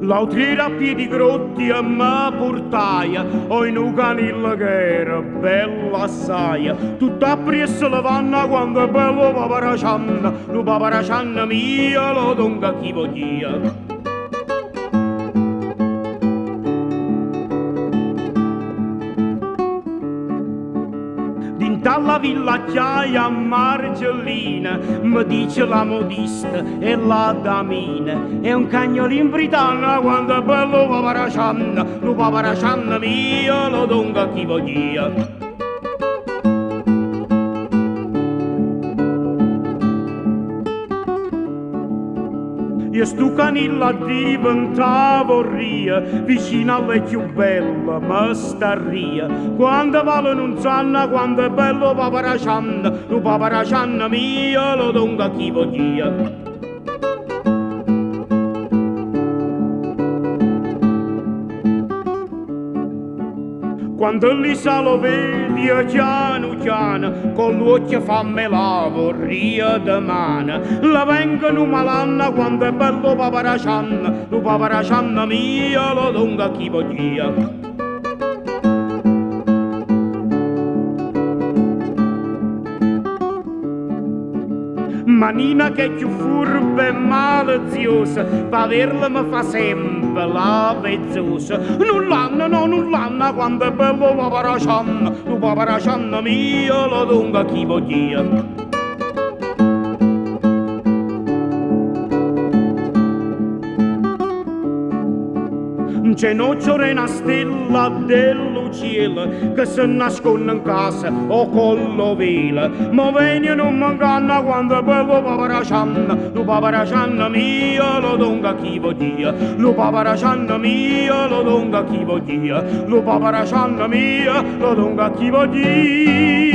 L'altra a piedi grotti e mi portaia, o in un canillo che era bella assai. Tutta appresso la vanna quando è bello paparacianna, lo paparacianna mia lo donga chi voglia. Dalla villacciaia a Margellina mi dice la modista e la damina è un cagnolin britanna quando è bello paparacianna, lo paparacianna mia lo donga chi voglia. E stu canilla diventavo ria, vicino alle più belle ma starria. Quando vale non sanna, quando è bello paparacianna, lo paparacianna mia lo donga chi voglia. Quando lì sa lo vedi piano piano, con l'occhio fammi la vorria de mano. La vengono malanna quando è bello paparacianna, lo paparacianna mia lo donga chi voglia. Manina che è più furba e maliziosa, per averla mi fa sempre la vezzosa. Non l'hanno, no, non l'hanno quando è bello paparacianna, lo paparacianna mia lo donga chi voglia. C'è noce una stella dello cielo che si nasconde in casa o con l'ovela. Ma vieni non mi inganna quando è bello paparacianna, lo paparacianna mia lo donga chi voglia. Lo paparacianna mia lo donga chi voglia. Lo paparacianna mia lo donga chi voglia.